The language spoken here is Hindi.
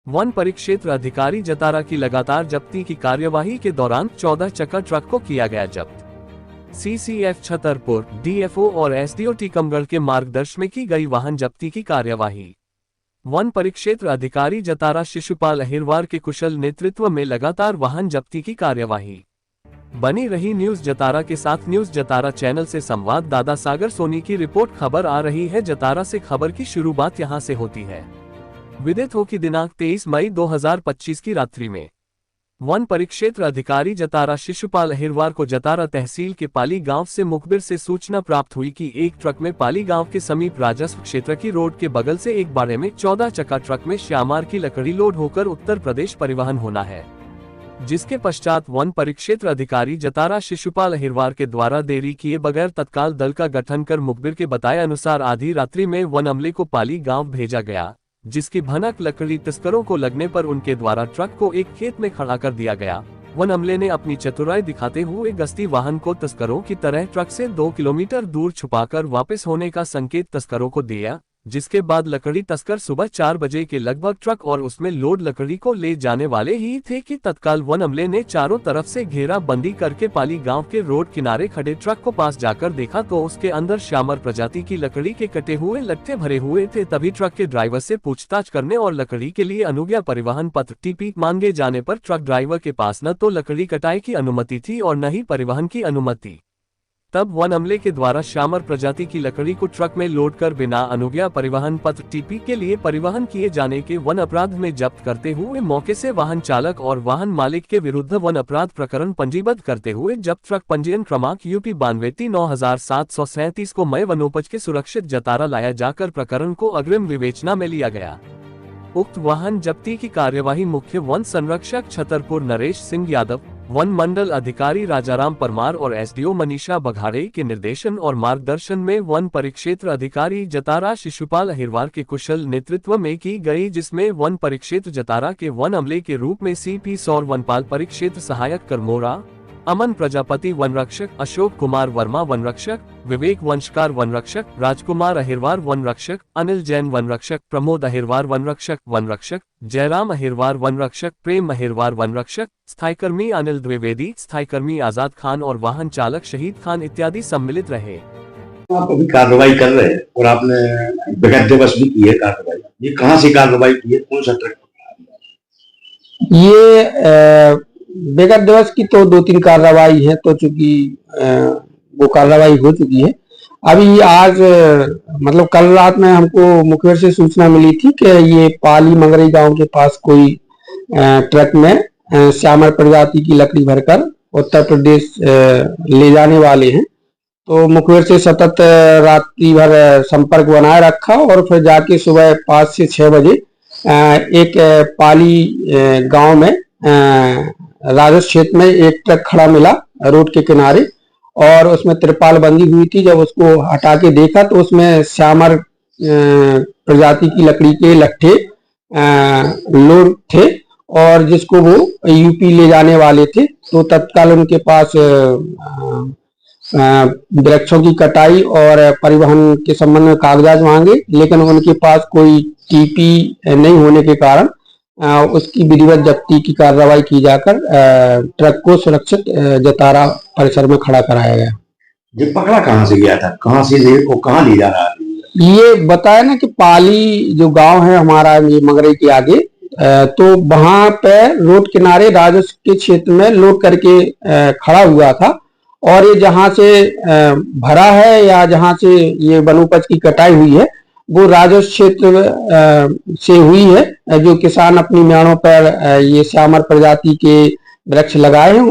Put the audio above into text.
वन परिक्षेत्र अधिकारी जतारा की लगातार जब्ती की कार्यवाही के दौरान 14 चक्का ट्रक को किया गया जब्त। सीसीएफ छतरपुर, डीएफओ और एसडीओ टीकमगढ़ के मार्गदर्शन में की गई वाहन जब्ती की कार्यवाही। वन परिक्षेत्र अधिकारी जतारा शिशुपाल अहिरवार के कुशल नेतृत्व में लगातार वाहन जब्ती की कार्यवाही। बनी रही न्यूज जतारा के साथ न्यूज जतारा चैनल से संवाददाता सागर सोनी की रिपोर्ट। खबर आ रही है जतारा से। खबर की शुरुआत यहां से होती है। विदित हो कि दिनांक 23 मई 2025 की रात्रि में वन परिक्षेत्र अधिकारी जतारा शिशुपाल अहिरवार को जतारा तहसील के पाली गांव से मुखबिर से सूचना प्राप्त हुई कि एक ट्रक में पाली गांव के समीप राजस्व क्षेत्र की रोड के बगल से एक बाड़े में 14 चक्का ट्रक में श्यामार की लकड़ी लोड होकर उत्तर प्रदेश परिवहन होना है, जिसके पश्चात वन परिक्षेत्र अधिकारी जतारा शिशुपाल अहिरवार के द्वारा देरी किए बगैर तत्काल दल का गठन कर मुखबिर के बताए अनुसार आधी रात्रि में वन अमले को पाली गांव भेजा गया, जिसकी भनक लकड़ी तस्करों को लगने पर उनके द्वारा ट्रक को एक खेत में खड़ा कर दिया गया। वन अमले ने अपनी चतुराई दिखाते हुए गश्ती वाहन को तस्करों की तरह ट्रक से 2 किलोमीटर दूर छुपाकर वापस होने का संकेत तस्करों को दिया, जिसके बाद लकड़ी तस्कर सुबह 4 बजे के लगभग ट्रक और उसमें लोड लकड़ी को ले जाने वाले ही थे कि तत्काल वन अमले ने चारों तरफ से घेरा बंदी करके पाली गांव के रोड किनारे खड़े ट्रक को पास जाकर देखा तो उसके अंदर श्यामर प्रजाति की लकड़ी के कटे हुए लट्ठे भरे हुए थे। तभी ट्रक के ड्राइवर से पूछताछ करने और लकड़ी के लिए अनुज्ञा परिवहन पत्र टीपी मांगे जाने पर ट्रक ड्राइवर के पास न तो लकड़ी कटाई की अनुमति थी और न ही परिवहन की अनुमति। तब वन अमले के द्वारा श्यामर प्रजाति की लकड़ी को ट्रक में लोड कर बिना अनुज्ञा परिवहन पत्र टीपी के लिए परिवहन किए जाने के वन अपराध में जब्त करते हुए मौके से वाहन चालक और वाहन मालिक के विरुद्ध वन अपराध प्रकरण पंजीबद्ध करते हुए जब्त ट्रक पंजीयन क्रमांक UP 92 9737 को मय वनोपज के सुरक्षित जतारा लाया जाकर प्रकरण को अग्रिम विवेचना में लिया गया। उक्त वाहन जब्ती की कार्यवाही मुख्य वन संरक्षक छतरपुर नरेश सिंह यादव, वन मंडल अधिकारी राजाराम परमार और एसडीओ मनीषा बघाड़े के निर्देशन और मार्गदर्शन में वन परिक्षेत्र अधिकारी जतारा शिशुपाल अहिरवार के कुशल नेतृत्व में की गई, जिसमें वन परिक्षेत्र जतारा के वन अमले के रूप में CP सौर वनपाल परिक्षेत्र सहायक करमोरा, अमन प्रजापति वनरक्षक, अशोक कुमार वर्मा वनरक्षक, विवेक वंशकार वनरक्षक, राजकुमार अहिरवार वनरक्षक, अनिल जैन वनरक्षक, प्रमोद अहिरवार वनरक्षक, जयराम अहिरवार वनरक्षक, प्रेम अहिरवार वनरक्षक, स्थायीकर्मी अनिल द्विवेदी, स्थायीकर्मी आजाद खान और वाहन चालक शहीद खान इत्यादि सम्मिलित रहे। आप अभी कार्रवाई कर रहे हैं और आपने बेगैर दिवस भी की है कार्रवाई। ये कहाँ से कार्रवाई की है, कौन सा ट्रक? ये बेगर दिवस की तो 2-3 कार्रवाई है, तो चूंकि वो कार्रवाई हो चुकी है। अभी आज मतलब कल रात में हमको मुखबिर से सूचना मिली थी कि ये पाली मंगरई गांव के पास कोई ट्रक में श्यामर प्रजाति की लकड़ी भरकर उत्तर प्रदेश ले जाने वाले हैं। तो मुखबिर से सतत रात्रि भर संपर्क बनाए रखा और फिर जाके सुबह 5 से 6 बजे एक पाली गांव में राजस्व क्षेत्र में एक ट्रक खड़ा मिला रोड के किनारे और उसमें तिरपाल बंदी हुई थी। जब उसको हटा के देखा तो उसमें श्यामर प्रजाति की लकड़ी के लट्ठे लोड थे और जिसको वो UP ले जाने वाले थे। तो तत्काल उनके पास वृक्षों की कटाई और परिवहन के संबंध में कागजात मांगे, लेकिन उनके पास कोई टीपी नहीं होने के कारण उसकी विधिवत जब्ती की कार्रवाई की जाकर ट्रक को सुरक्षित जतारा परिसर में खड़ा कराया गया। ये पकड़ा कहाँ से गया था, कहाँ से कहाँ ले जा रहा है? ये बताया ना कि पाली जो गांव है हमारा ये मंगरई के आगे, तो वहां पे रोड किनारे राजस्व के क्षेत्र में लोड करके खड़ा हुआ था और ये जहां से भरा है या जहां से ये वनोपज की कटाई हुई है वो राजस्व क्षेत्र से हुई है। जो किसान अपनी म्याणों पर ये श्यामर प्रजाति के वृक्ष लगाए हैं